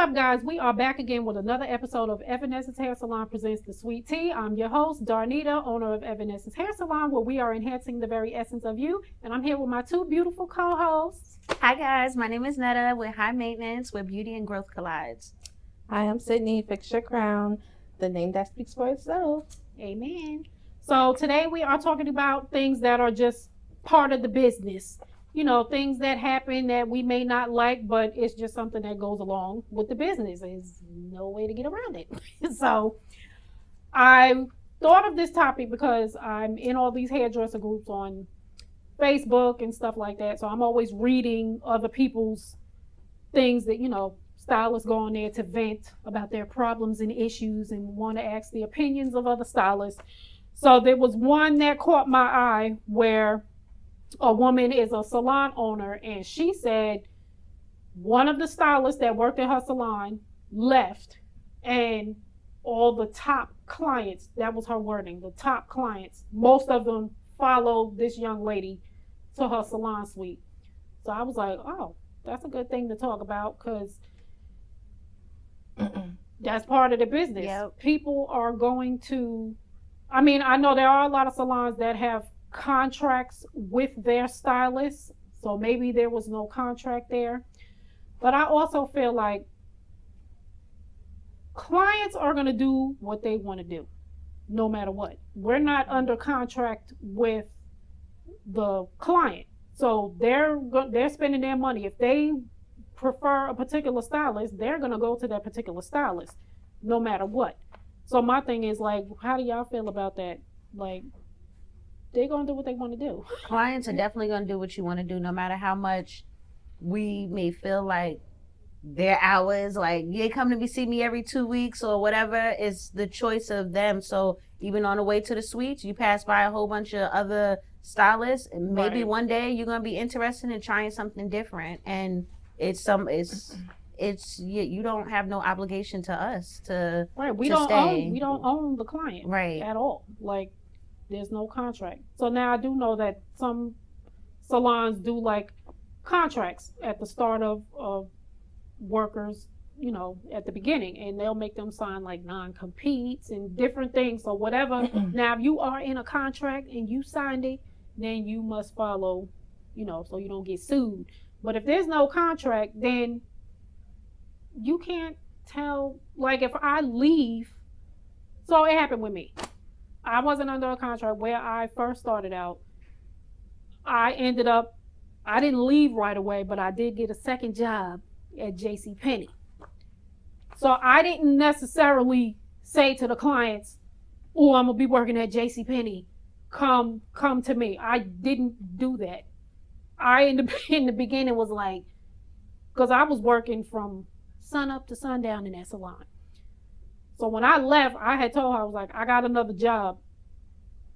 up, guys? We are back again with another episode of Evanescence Hair Salon presents The Sweet Tea. I'm your host, Darnita, owner of Evanescence Hair Salon, where we are enhancing the very essence of you. And I'm here with my two beautiful co-hosts. Hi guys, my name is Netta with High Maintenance, where beauty and growth collides. Hi, I'm Sydney, Fix Your Crown, the name that speaks for itself. Amen. So today we are talking about things that are just part of the business. You know, things that happen that we may not like, but it's just something that goes along with the business. There's no way to get around it. So I thought of this topic because I'm in all these hairdresser groups on Facebook and stuff like that. So I'm always reading other people's things that, you know, stylists go on there to vent about their problems and issues and want to ask the opinions of other stylists. So there was one that caught my eye where a woman is a salon owner, and she said one of the stylists that worked at her salon left, and all the top clients, that was her wording, the top clients, most of them followed this young lady to her salon suite. So I was like, oh, that's a good thing to talk about, because that's part of the business. Yep. People are going to, I mean, I know there are a lot of salons that have contracts with their stylists, so maybe there was no contract there. But I also feel like clients are going to do what they want to do no matter what. We're not under contract with the client, so they're spending their money. If they prefer a particular stylist, they're going to go to that particular stylist no matter what. So my thing is, like, how do y'all feel about that? Like, they're going to do what they want to do. Clients are definitely going to do what you want to do, no matter how much we may feel like their hours, like, you come to see me every 2 weeks or whatever. It's the choice of them. So even on the way to the suites, you pass by a whole bunch of other stylists, and maybe one day you're going to be interested in trying something different. And you don't have no obligation to us to Right. We to don't stay. own the client Right. at all. Like, there's no contract. So now I do know that some salons do like contracts at the start of workers, you know, at the beginning, and they'll make them sign like non-competes and different things. So whatever. Now, if you are in a contract and you signed it, then you must follow, you know, so you don't get sued. But if there's no contract, then you can't tell, like, if I leave. So it happened with me. I wasn't under a contract where I first started out. I didn't leave right away, but I did get a second job at JCPenney. So I didn't necessarily say to the clients, oh, I'm going to be working at JCPenney. Come to me. I didn't do that. In the beginning was like, because I was working from sun up to sundown in that salon. So when I left, I had told her, I was like, I got another job.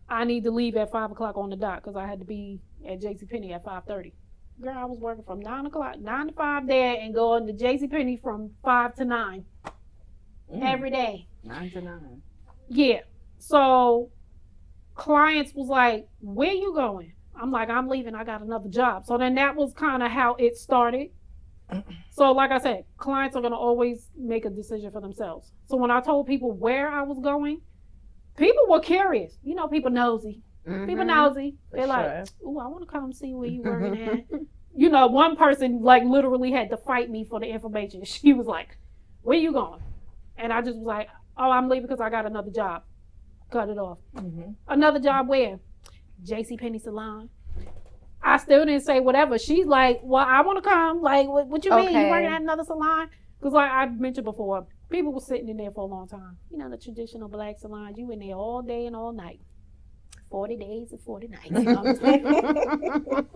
I need to leave at 5 o'clock on the dot because I had to be at JCPenney at 5:30. Girl, I was working from 9 to 5 there, and going to JCPenney from 5 to 9 every day. 9 to 9. Yeah. So clients was like, where you going? I'm like, I'm leaving. I got another job. So then that was kind of how it started. So like I said, clients are going to always make a decision for themselves. So when I told people where I was going, people were curious. You know, people nosy. Mm-hmm. People nosy. They're like, Sure. ooh, I want to come see where you working at. You know, one person like literally had to fight me for the information. She was like, where you going? And I just was like, oh, I'm leaving because I got another job. Cut it off. Another job where? JCPenney salon. I still didn't say whatever. She's like, well, I want to come. Like, what you mean? You working at another salon? Because like I mentioned before, people were sitting in there for a long time. You know, the traditional black salons, you in there all day and all night. 40 days and 40 nights. You know what I'm saying?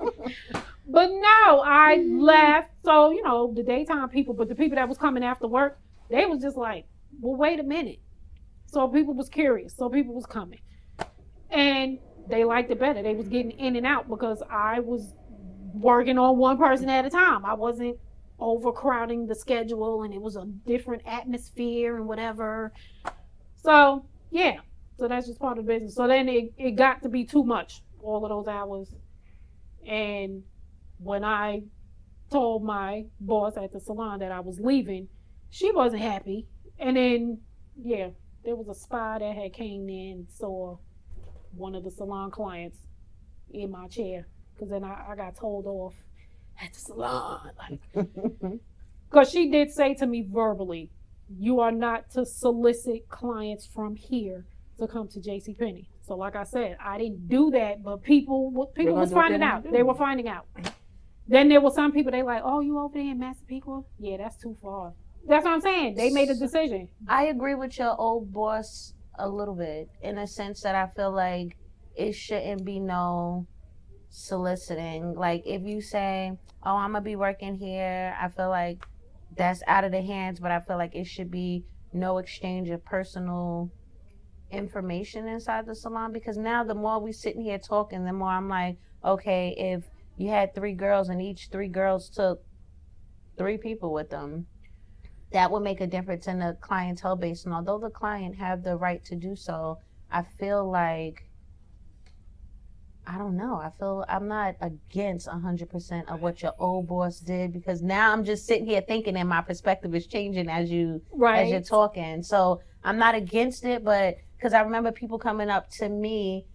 But no, I left. So, you know, the daytime people, but the people that was coming after work, they was just like, well, wait a minute. So people was curious. So people was coming. And they liked it better. They was getting in and out because I was working on one person at a time. I wasn't overcrowding the schedule, and it was a different atmosphere and whatever. So, yeah. So that's just part of the business. So then it got to be too much, all of those hours. And when I told my boss at the salon that I was leaving, she wasn't happy. And then, yeah, there was a spy that had came in and saw one of the salon clients in my chair. Because then I got told off at the salon. Like, because she did say to me verbally, you are not to solicit clients from here to come to JCPenney. So like I said, I didn't do that, but people was finding out. They were finding out. Then there were some people, they like, oh, you over there in Massapequa? Yeah, that's too far. That's what I'm saying. They made a decision. I agree with your old boss a little bit in a sense that I feel like it shouldn't be no soliciting. Like if you say, oh, I'm gonna be working here, I feel like that's out of the hands, but I feel like it should be no exchange of personal information inside the salon, because now the more we sitting here talking, the more I'm like, okay, if you had 3 girls and each 3 girls took 3 people with them, that would make a difference in the clientele base. And although the client have the right to do so, I feel like, I don't know. I feel I'm not against 100% of what your old boss did, because now I'm just sitting here thinking and my perspective is changing as you're talking. So I'm not against it, but because I remember people coming up to me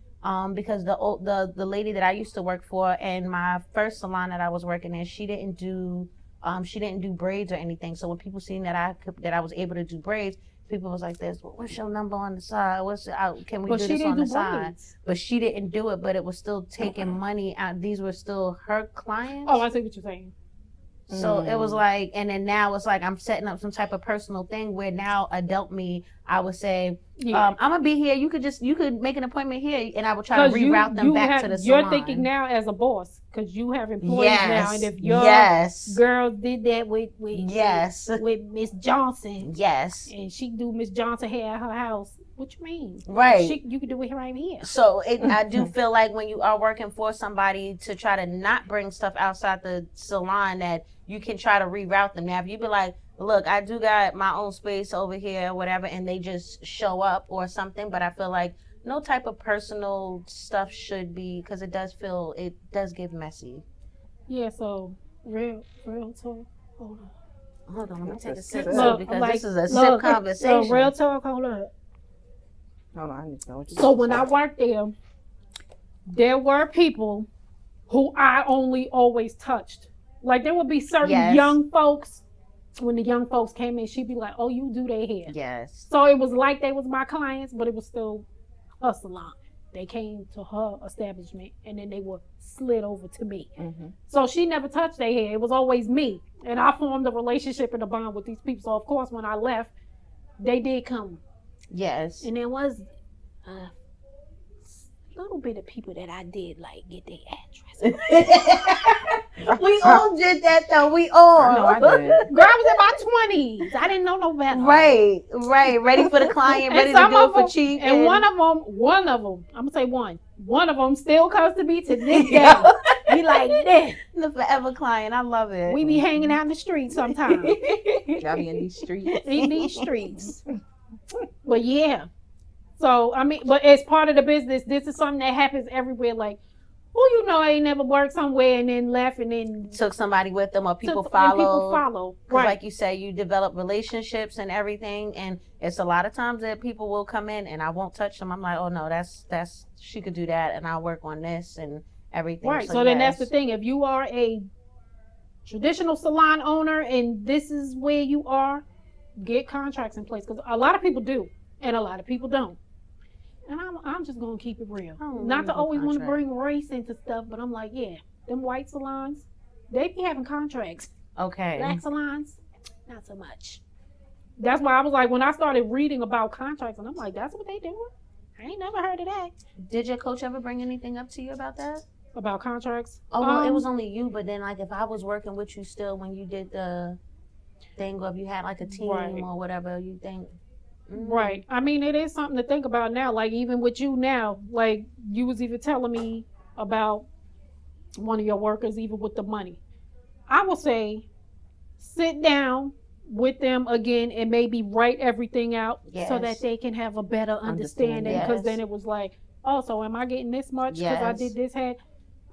because the lady that I used to work for in my first salon that I was working in, she didn't do braids or anything. So when people seen that I was able to do braids, people was like this, well, what's your number on the side? Can we do this on the side? But she didn't do it, but it was still taking money out. These were still her clients. Oh, I see what you're saying. So it was like, and then now it's like I'm setting up some type of personal thing where now adult me, I would say, I'm gonna be here. You could make an appointment here, and I would try to reroute them back to the salon. You're thinking now as a boss, because you have employees now, and if your girl did that with Miss Johnson, and she do Miss Johnson hair at her house, what you mean? Right. You could do it right here. So I do feel like when you are working for somebody, to try to not bring stuff outside the salon, that you can try to reroute them. Now, if you be like, look, I do got my own space over here, whatever, and they just show up or something, but I feel like no type of personal stuff should be, because it does get messy. Yeah, so real talk. Hold on, let me take a sip, Look, because like, this is a sip conversation. So real talk, hold up. Hold on, I need to know what you So when I worked there were people who I only always touched. Like there would be certain young folks, when the young folks came in, she'd be like, oh, you do their hair. Yes. So it was like they was my clients, but it was still her salon. They came to her establishment and then they were slid over to me. Mm-hmm. So she never touched their hair. It was always me. And I formed a relationship and a bond with these people. So of course when I left, they did come. Yes. And there was a little bit of people that I did like get their address. We all did that though. We all. I know I did. Girl, I was in my 20s. I didn't know no better. Right. Ready for the client, ready to do it for cheap. And one of them, I'm gonna say one of them still comes to me to this day. Be like this. The forever client. I love it. We be hanging out in the streets sometimes. Y'all be in these streets. In these streets. But yeah. So, I mean, but as part of the business, this is something that happens everywhere. Like, ain't never worked somewhere and then left and then took somebody with them, or people follow. Right. Like you say, you develop relationships and everything. And it's a lot of times that people will come in and I won't touch them. I'm like, oh no, that's she could do that, and I'll work on this and everything. Right. So then that's the thing. If you are a traditional salon owner and this is where you are, get contracts in place, because a lot of people do and a lot of people don't. And I'm just gonna keep it real. Not to always want to bring race into stuff, but I'm like, yeah, them white salons, they be having contracts. Okay. Black salons, not so much. That's why I was like, when I started reading about contracts, and I'm like, that's what they doing? I ain't never heard of that. Did your coach ever bring anything up to you about that? About contracts? Oh, well, it was only you, but then like if I was working with you still when you did the thing, or if you had like a team or whatever, you think. Right. I mean, it is something to think about now. Like even with you now, like you was even telling me about one of your workers, even with the money. I would say sit down with them again and maybe write everything out so that they can have a better understanding. Because then it was like, oh, so am I getting this much because I did this?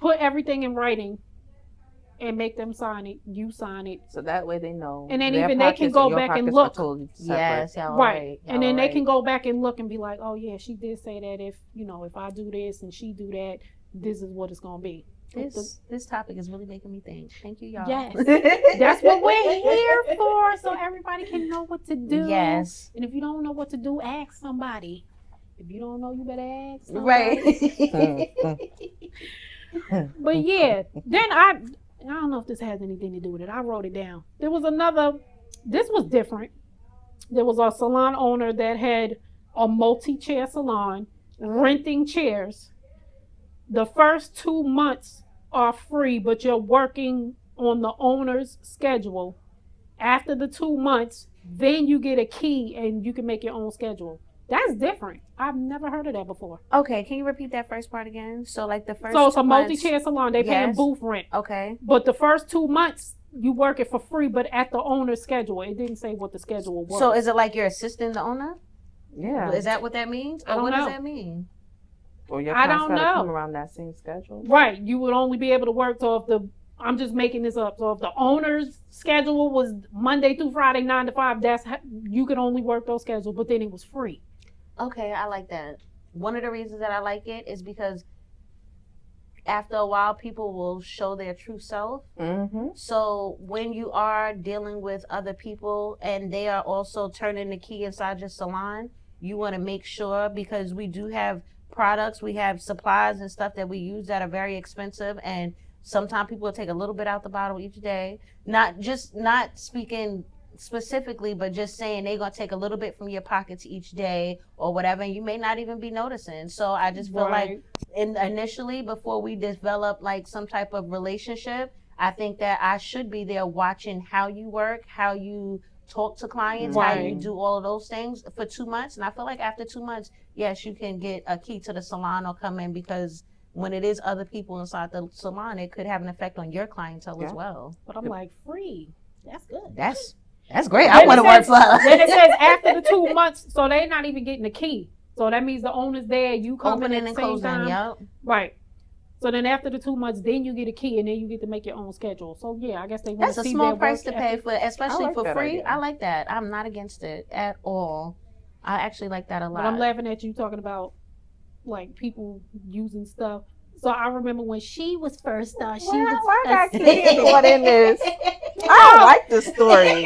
Put everything in writing and make them sign it. You sign it. So that way they know. And then their even they can pockets go your back and pockets look. are totally separate. Yes, y'all Right. And then they right. can go back and look and be like, oh yeah, she did say that if I do this and she do that, this is what it's gonna be. This topic is really making me think. Thank you, y'all. Yes. That's what we're here for, so everybody can know what to do. Yes. And if you don't know what to do, ask somebody. If you don't know, you better ask somebody. Right. But yeah, then I don't know if this has anything to do with it. I wrote it down. There was this was different. There was a salon owner that had a multi-chair salon renting chairs. The first 2 months are free, but you're working on the owner's schedule. After the 2 months, then you get a key and you can make your own schedule. That's different. I've never heard of that before. Okay, can you repeat that first part again? So like the first So it's a 2 months- multi-chair salon. They paying Yes. booth rent. Okay. But the first 2 months, you work it for free, but at the owner's schedule. It didn't say what the schedule was. So is it like you're assisting the owner? Yeah. Is that what that means? I Or don't what does know. that mean? Or your I clients don't gotta know. come around that same schedule. Right. You would only be able to work. So I'm just making this up. So if the owner's schedule was Monday through Friday, 9 to 5, you could only work those schedules, but then it was free. Okay, I like that. One of the reasons that I like it is because after a while, people will show their true self. Mm-hmm. So when you are dealing with other people and they are also turning the key inside your salon, you want to make sure, because we do have products, we have supplies and stuff that we use that are very expensive, and sometimes people will take a little bit out the bottle each day. Not speaking specifically, but just saying they're going to take a little bit from your pockets each day or whatever, and you may not even be noticing. So I just feel like initially, before we develop like some type of relationship, I think that I should be there watching how you work, how you talk to clients, how you Right. do all of those things for 2 months. And I feel like after 2 months, yes, you can get a key to the salon or come in, because when it is other people inside the salon, it could have an effect on your clientele as well. But I'm like, free. That's good. That's great. I Then want it to work says- for her. Then it says after the 2 months, so they're not even getting the key. So that means the owner's there, you come in Opening at the and same closing, time. yep. Right. So then after the 2 months, then you get a key, and then you get to make your own schedule. So yeah, I guess they want That's to a see small their price work to pay ethic. for, especially like for that free. idea. I like that. I'm not against it at all. I actually like that a lot. But I'm laughing at you talking about like people using stuff. So I remember when she was first started, she was Why I got a- kids caught in this? I don't like this story.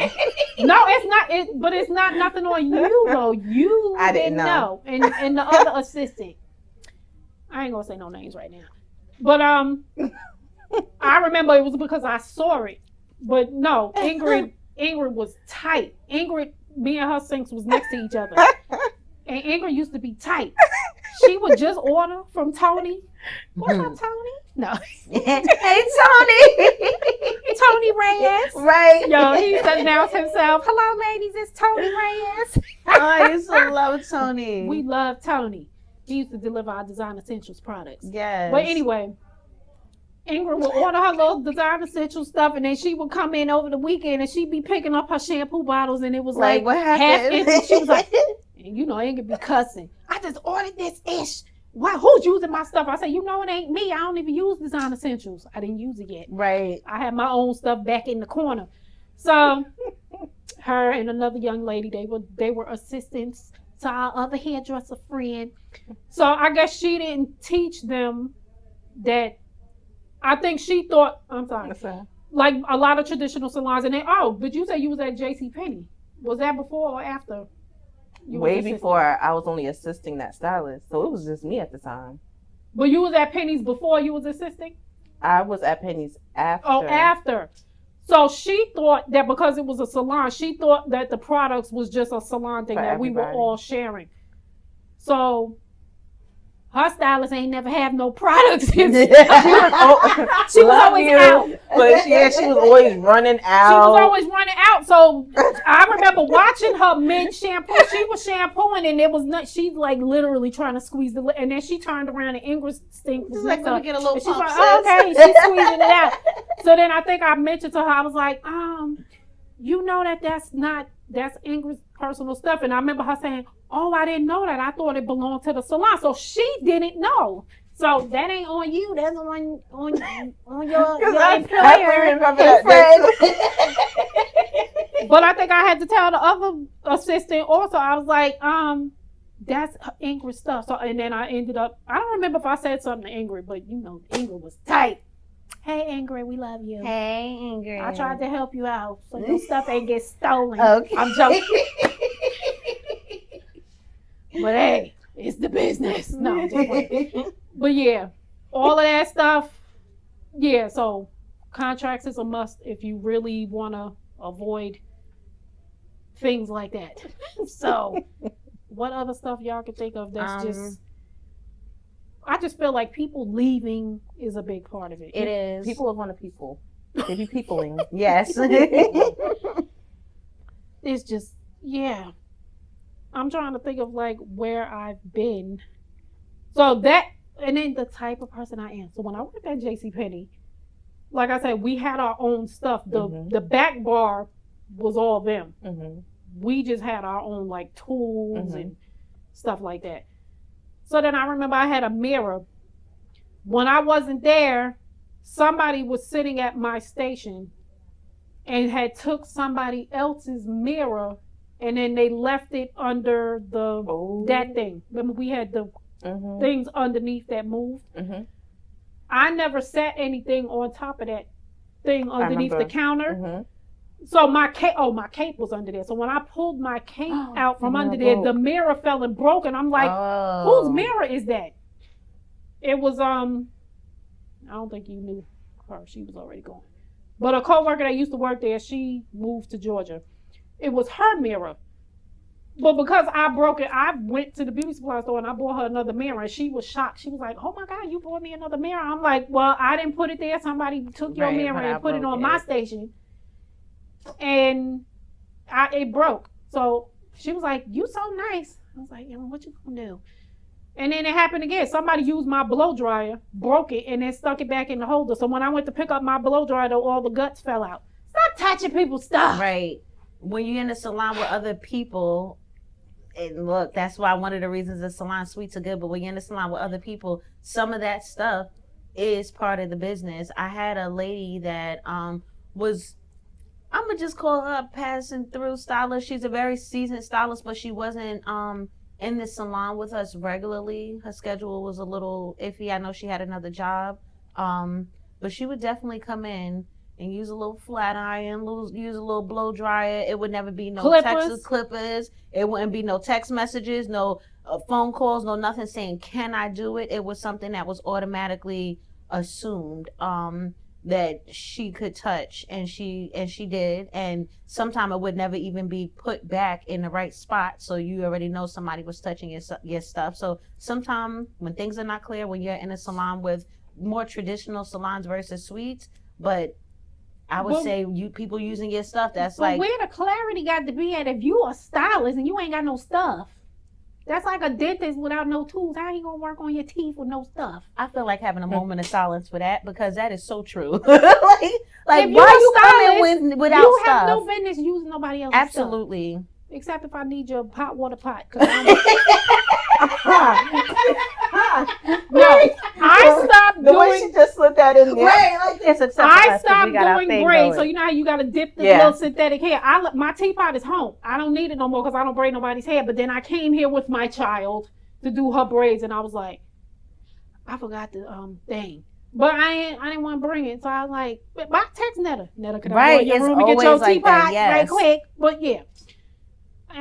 No, it's not. But it's not nothing on you though. You I didn't didn't know, and the other assistant. I ain't gonna say no names right now, but I remember it was because I saw it. But no, Ingrid was tight. Me and her sinks was next to each other, and Ingrid used to be tight. She would just order from Tony. What's up, Tony? No, Hey, Tony. Tony Reyes. Right. Yo, he used to announce himself. Hello, ladies, it's Tony Reyes. I used to love Tony. We love Tony. He used to deliver our Design Essentials products. Yes. But anyway, Ingrid would order her little Design Essentials stuff, and then she would come in over the weekend, and she'd be picking up her shampoo bottles, and it was like what half happened? empty. She was like, and you know, Ingrid be cussing. I just ordered this ish. Why? Who's using my stuff? I said, you know, it ain't me. I don't even use Design Essentials. I didn't use it yet. Right. I had my own stuff back in the corner. So her and another young lady, they were assistants to our other hairdresser friend. So I guess she didn't teach them that. I think she thought, I'm sorry, like a lot of traditional salons, and then, but you said you was at JCPenney. Was that before or after? You was Way assisting? before I was only assisting that stylist, so it was just me at the time. But you was at Penny's before you was assisting? I was at Penny's after. Oh, after. So she thought that because it was a salon, she thought that the products was just a salon thing For that we were everybody. all sharing. So her stylist ain't never have no products. She was always out. But she was always running She out. was always running out. So I remember watching her mid shampoo. She was shampooing, and it was not. She's like literally trying to squeeze the. And then she turned around, and Ingrid's stink was Just like, next let to me her. get a little And she's pump, like, oh, sis. okay, she's squeezing it out. So then I think I mentioned to her, I was like, you know that's Ingrid's personal stuff. And I remember her saying, oh, I didn't know that. I thought it belonged to the salon. So she didn't know. So that ain't on you. That's on your I employer. remember that day. But I think I had to tell the other assistant also. I was like, that's Ingrid stuff. So and then I ended up. I don't remember if I said something to Ingrid, but you know, Ingrid was tight. Hey Ingrid, we love you. Hey, Ingrid. I tried to help you out so your stuff ain't get stolen. Okay. I'm joking. But hey, it's the business. No, I'm just playing. But yeah, all of that stuff. Yeah, so contracts is a must if you really want to avoid things like that. So, what other stuff y'all can think of that's just? I just feel like people leaving is a big part of it. It is. People are going to people. They be peopling. Yes. It's just, yeah. I'm trying to think of like where I've been. So that, and then the type of person I am. So when I worked at JCPenney, like I said, we had our own stuff. The back bar was all them. Mm-hmm. We just had our own like tools and stuff like that. So then I remember I had a mirror. When I wasn't there, somebody was sitting at my station and had took somebody else's mirror and then they left it under that thing. Remember we had the things underneath that moved? Mm-hmm. I never set anything on top of that thing underneath the counter. Mm-hmm. So my cape was under there. So when I pulled my cape out from under there, the mirror fell and broke. And I'm like, whose mirror is that? It was, I don't think you knew her. She was already gone. But a coworker that used to work there, she moved to Georgia. It was her mirror. But because I broke it, I went to the beauty supply store and I bought her another mirror. And she was shocked. She was like, oh my God, you bought me another mirror. I'm like, well, I didn't put it there. Somebody took your mirror and put it on my station. And it broke. So she was like, you so nice. I was like, what you gonna do? And then it happened again. Somebody used my blow dryer, broke it, and then stuck it back in the holder. So when I went to pick up my blow dryer, all the guts fell out. Stop touching people's stuff. Right. When you're in a salon with other people, and look, that's why one of the reasons the salon suites are good, but when you're in a salon with other people, some of that stuff is part of the business. I had a lady that was, I'm gonna just call her a passing through stylist. She's a very seasoned stylist, but she wasn't in the salon with us regularly. Her schedule was a little iffy. I know she had another job, but she would definitely come in and use a little flat iron, use a little blow dryer. It would never be no clippers. It wouldn't be no text messages, no phone calls, no nothing saying, can I do it? It was something that was automatically assumed. That she could touch, and she did, and sometimes it would never even be put back in the right spot, so you already know somebody was touching your stuff. So sometimes when things are not clear, when you're in a salon with more traditional salons versus suites, but I would say people using your stuff, that's like where the clarity got to be at. If you a stylist and you ain't got no stuff, that's like a dentist without no tools. How you gonna work on your teeth with no stuff? I feel like having a moment of silence for that, because that is so true. like why you coming without you stuff? You have no business using nobody else's Absolutely. stuff. Except if I need your hot water pot. No, I stopped the way she just slid that in there. Right, like this. I stopped doing braids. So you know how you gotta dip the little synthetic hair. My teapot is home. I don't need it no more because I don't braid nobody's hair. But then I came here with my child to do her braids, and I was like, I forgot the thing. But I didn't want to bring it, so I was like, but I text Netta. Netta, can I go in your room and get your teapot right quick? But yeah.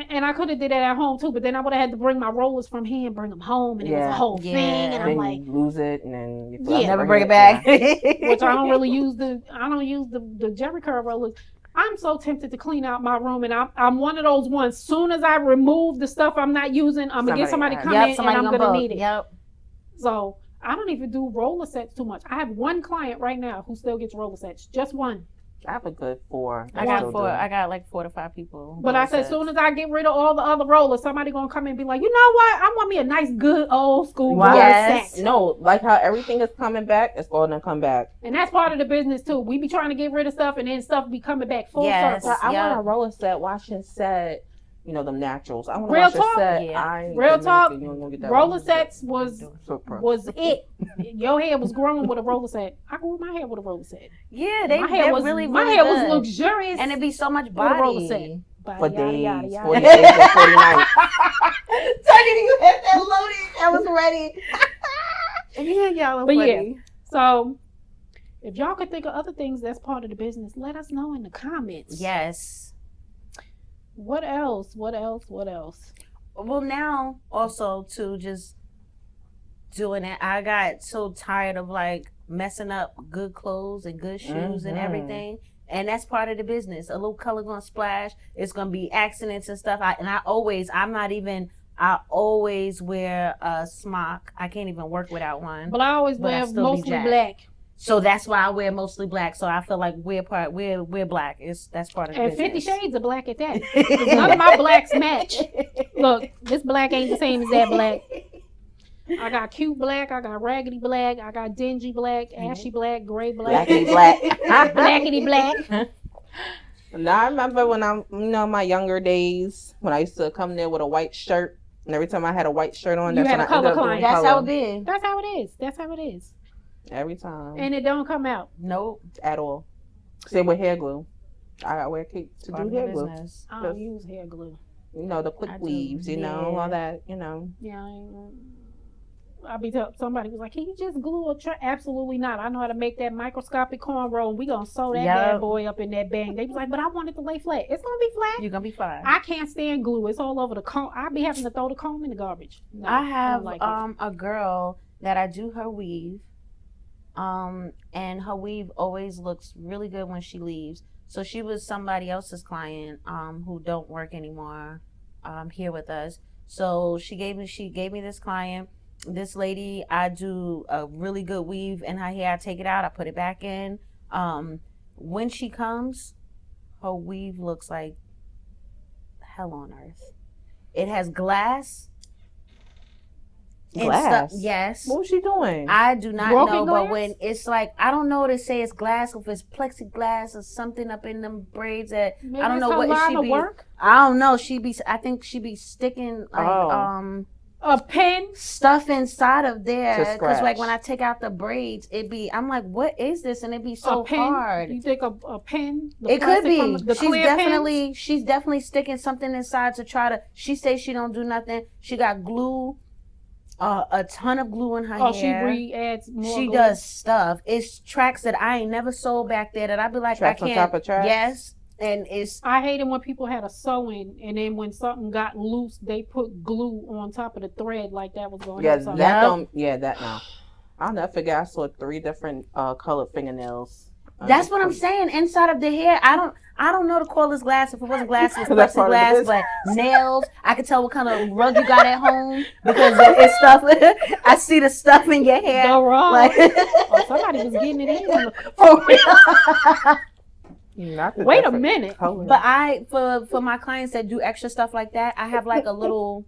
And I could have did that at home too, but then I would have had to bring my rollers from here and bring them home, and it was a whole thing. And I'm like, you lose it, and then you never bring it back. Which I don't really use the Jerry curl rollers. I'm so tempted to clean out my room, and I'm one of those ones. Soon as I remove the stuff I'm not using, I'm gonna get somebody come in, and I'm gonna need it. Yep. So I don't even do roller sets too much. I have one client right now who still gets roller sets, just one. I have a good 4. I got like 4 to 5 people. But I said, as soon as I get rid of all the other rollers, somebody gonna come in and be like, you know what? I want me a nice, good old school roller set. No, like how everything is coming back, it's going to come back. And that's part of the business too. We be trying to get rid of stuff, and then stuff be coming back full circle. I want a roller set, washing set, them naturals. I want to Real wash your talk? set. Yeah. I ain't Real Dominican, talk, you ain't gonna get that roller wash. sets was So pro. it. Your hair was growing with a roller set. I grew my hair with a roller set. Yeah, My hair was really, my really hair good. was luxurious. And it'd be so much with a roller body. set. Body, For yada, yada, days, yada. 40 days and 40 nights. Tucking, you hit that loaded. I was ready. Yeah, y'all are But yeah. funny. So, if y'all could think of other things that's part of the business, let us know in the comments. Yes. What else? What else? What else? Well, now also to just doing it, I got so tired of like messing up good clothes and good shoes and Mhm. everything. And that's part of the business. A little color gonna splash. It's gonna be accidents and stuff. I always wear a smock. I can't even work without one. But I always But I wear still be mostly jacked. black. So that's why I wear mostly black. So I feel like we're black. That's part of the And 50 business. Shades of Black at that. 'Cause none of my blacks match. Look, this black ain't the same as that black. I got cute black, I got raggedy black, I got dingy black, ashy black, gray black, Blackity black. blackity black. Now I remember when I'm, my younger days, when I used to come there with a white shirt, and every time I had a white shirt on, You that's had when a I ended color up doing client. That's color. how it is. That's how it is. That's how it is. Every time. And it don't come out. Nope. At all. Same with hair glue. I gotta wear cake to Part do of the hair glue. business. I don't use hair glue. The quick I do, weaves, yeah. all that, Yeah, I'll be tell somebody was like, "Can you just glue a Absolutely not. I know how to make that microscopic cornrow, and we gonna sew that Yup. bad boy up in that bang." They was like, "But I want it to lay flat. It's gonna be flat." You're gonna be fine. I can't stand glue. It's all over the comb. I be having to throw the comb in the garbage. No, I have don't like it. a girl that I do her weave, and her weave always looks really good when she leaves. So she was somebody else's client who don't work anymore here with us. So she gave me this client. This lady, I do a really good weave in her hair. I take it out, I put it back in. When she comes, her weave looks like hell on earth. It has glass. and Glass? stuff. Yes. What was she doing? I do not Broken know, glass? but when it's like, I don't know what to say, it's glass, if it's plexiglass or something up in them braids that, Maybe I don't it's know her what line she of be, work. I don't know, I think she be sticking like, Oh. A pen. stuff inside of there. To Cause like scratch. when I take out the braids, I'm like, what is this? And it be A so pen. hard. You think a pen? The It could plastic be. from the She's clear pens? definitely sticking something inside to try to. She says she don't do nothing. She got glue, a ton of glue in her Oh, hair. she adds more. She glue. does stuff. It's tracks that I ain't never sold back there that I'd be like, Tracks I on can't. top of tracks? Yes, and it's I hated when people had a sewing and then when something got loose, they put glue on top of the thread like that was going to Yeah, help something. that Yep. don't. Yeah, that no. I'll never forget. I saw 3 different colored fingernails. that's what I'm saying. Inside of the hair, I don't know to call this glass. If it wasn't glass, it's That's part of the plexiglass. But nails, I can tell what kind of rug you got at home because it's stuff. I see the stuff in your hair. Go wrong. Like, Oh, somebody was getting it in. On the, for real. Not the wait a different minute. colors. But for my clients that do extra stuff like that, I have like a little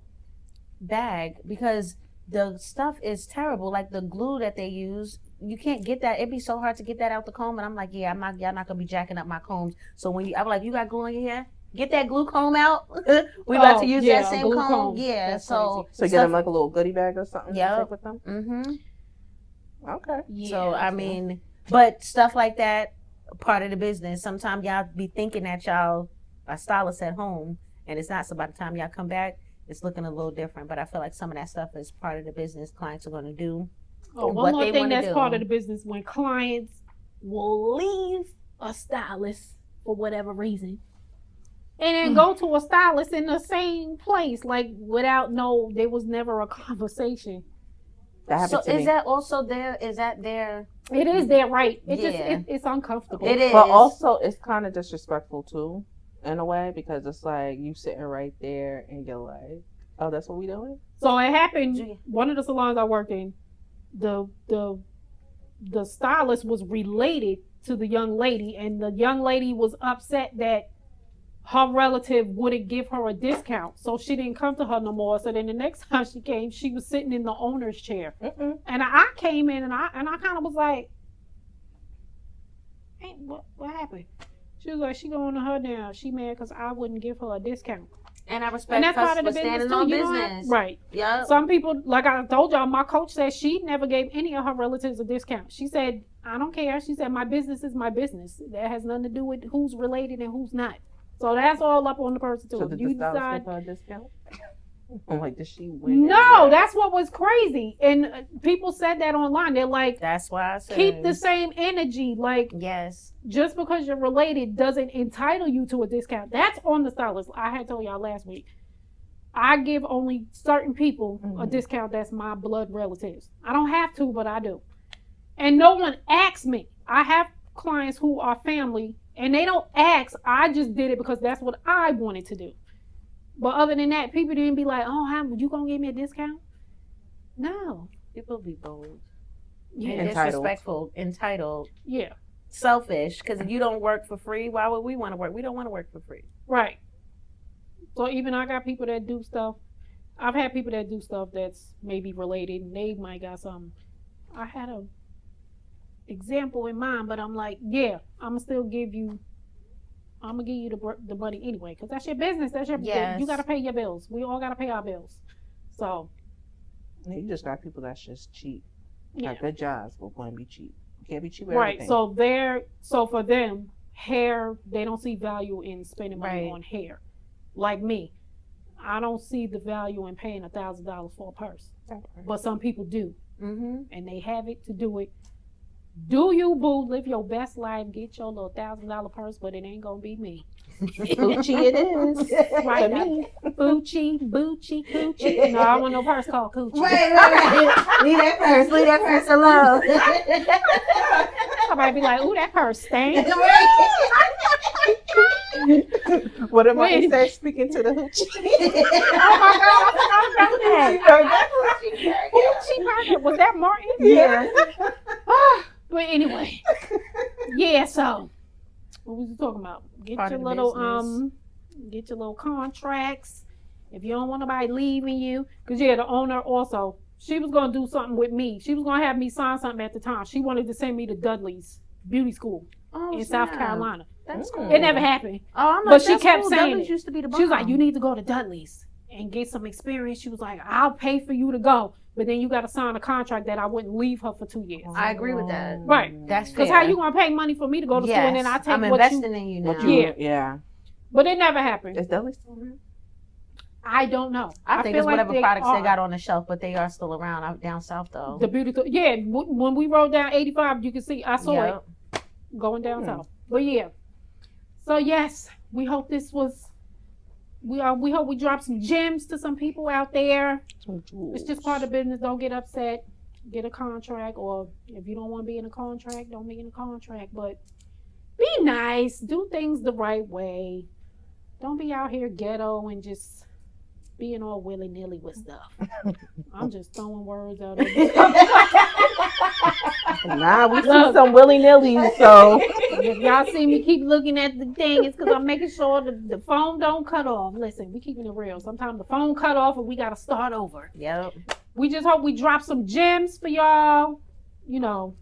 bag because the stuff is terrible. Like the glue that they use, you can't get that. It'd be so hard to get that out the comb. And I'm like, yeah, y'all not gonna be jacking up my combs. So I'm like, you got glue in your hair? Get that glue comb out. We about to use yeah, that a same glue comb. comb. Yeah. That's So So get them like a little goodie bag or something. Yep. To take with them. Mm-hmm. Okay. Yeah. So I mean, but stuff like that, part of the business. Sometimes y'all be thinking that y'all are stylists at home, and it's not. So by the time y'all come back, it's looking a little different. But I feel like some of that stuff is part of the business clients are going to do. Oh, what one more they thing wanna that's do. part of the business when clients will leave a stylist for whatever reason and then go to a stylist in the same place, like without there was never a conversation. That happened So to is me. that also there? Is that there? It is their right. It Yeah. just it's uncomfortable. It is. But also, it's kind of disrespectful too, in a way, because it's like you sitting right there and you're like, "Oh, that's what we doing." So it happened. Gee. One of the salons I worked in, the stylist was related to the young lady, and the young lady was upset that her relative wouldn't give her a discount, so she didn't come to her no more. So then the next time she came, she was sitting in the owner's chair, and I came in and I kind of was like, "Hey, what happened?" She was like, "She going to her now. She mad because I wouldn't give her a discount." And I And respect that's part of the for business standing too. on You don't have- business. right. Yep. Some people, like I told y'all, my coach said she never gave any of her relatives a discount. She said, I don't care. She said, my business is my business. That has nothing to do with who's related and who's not. So that's all up on the person too. So If did you the stylist decide, give her a discount? I'm like, did she win? no, anyway? that's what was crazy. And people said that online. They're like, That's why I said keep the same energy. Like, yes. just because you're related doesn't entitle you to a discount. That's on the stylist. I had told y'all last week. I give only certain people a Mhm. discount that's my blood relatives. I don't have to, but I do. And no one asks me. I have clients who are family and they don't ask. I just did it because that's what I wanted to do. But other than that, people didn't be like, oh, how you gonna give me a discount? No. People be bold. Yeah. And Entitled. disrespectful, entitled, Yeah. selfish. Because if you don't work for free, why would we want to work? We don't want to work for free. Right. So even I got people that do stuff. I've had people that do stuff that's maybe related and they might got some. I had a example in mind, but I'm like, yeah, I'm gonna still give you. I'm gonna give you the money anyway, because that's your business. That's your. Yes. You gotta pay your bills. We all gotta pay our bills. So You just got people that's just cheap. yeah. Got good jobs, but want to be cheap. You can't be cheap at Right. everything. So for them, hair, they don't see value in spending money Right. on hair. Like me, I don't see the value in paying $1,000 for a purse, but some people do, Mm-hmm. and they have it to do it. Do you, boo? Live your best life. Get your little $1,000 purse, but it ain't gonna be me. Gucci it is. Right. To me. Bucci, coochie. No, I want no purse called coochie. Right. Leave that purse alone. Somebody be like, ooh, that purse stank. What am Wait. I say? Speaking to the hoochie. Oh my God, I forgot about that. Hoochie. Was that Martin? Yeah. But anyway, yeah. So, what was you talking about? Get Part your of the little business. get your little contracts. If you don't want nobody leaving you, because yeah, the owner also, she was gonna do something with me. She was gonna have me sign something at the time. She wanted to send me to Dudley's beauty school Oh, in snap. South Carolina. That's Mm. cool. It never happened. Oh, I'm But like, she that's kept cool. saying Dudley's it. used to be the She was like, bomb. you need to go to Dudley's and get some experience. She was like, I'll pay for you to go, but then you got to sign a contract that I wouldn't leave her for 2 years. I agree with that. Right. That's fair. Because how you gonna pay money for me to go to school and then I take I'm what investing you? in you now. What you? Yeah. Yeah. But it never happened. Is Dudley still around? I don't know. I think feel it's like whatever they products are. they got on the shelf, but they are still around out down south though. The beauty. Yeah. When we rode down 85, you can see I saw Yep. it going down Hmm. south. But yeah. So yes, we hope this was. We hope we dropped some gems to some people out there. It's just part of business. Don't get upset. Get a contract, or if you don't want to be in a contract, don't be in a contract. But be nice. Do things the right way. Don't be out here ghetto and just being all willy nilly with stuff. I'm just throwing words out there. Nah, we see Look. some willy nilly. So If y'all see me keep looking at the thing, it's because I'm making sure the phone don't cut off. Listen, we keeping it real. Sometimes the phone cut off and we got to start over. Yep. We just hope we drop some gems for y'all. You know,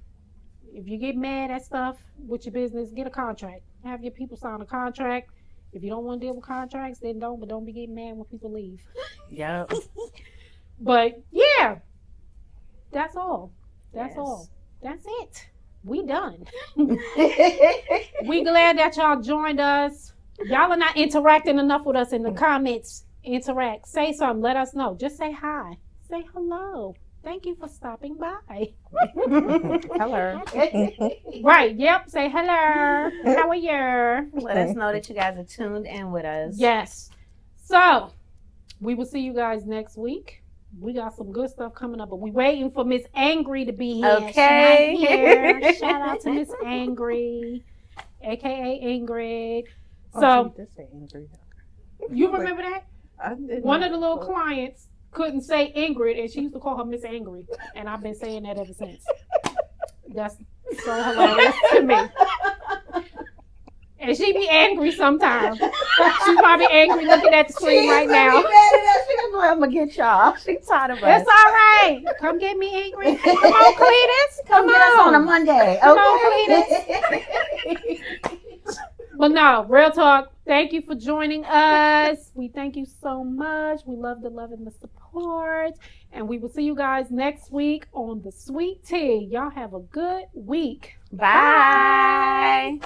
if you get mad at stuff with your business, get a contract. Have your people sign a contract. If you don't want to deal with contracts, then don't. But don't be getting mad when people leave. Yep. But yeah, that's all. That's Yes. all. That's it. We done. We glad that y'all joined us. Y'all are not interacting enough with us in the comments. Interact. Say something. Let us know. Just say hi. Say hello. Thank you for stopping by. hello. Right. Yep. Say hello. How are you? Let us know that you guys are tuned in with us. Yes. So we will see you guys next week. We got some good stuff coming up, but we waiting for Miss Angry to be here. Okay. She not here. Shout out to Miss Angry, aka Ingrid. So This ain't angry. you remember that? I didn't One of know. the little clients couldn't say Ingrid, and she used to call her Miss Angry, and I've been saying that ever since. That's so hilarious to me. And she be angry sometimes. She probably angry looking at the screen right now. I'm gonna get y'all. She's tired of us. It's all right. Come get me angry. Come on, Cletus. Come get us on a Monday. Come on, Okay. But no, real talk. Thank you for joining us. We thank you so much. We love the love and the support. And we will see you guys next week on the Sweet Tea. Y'all have a good week. Bye.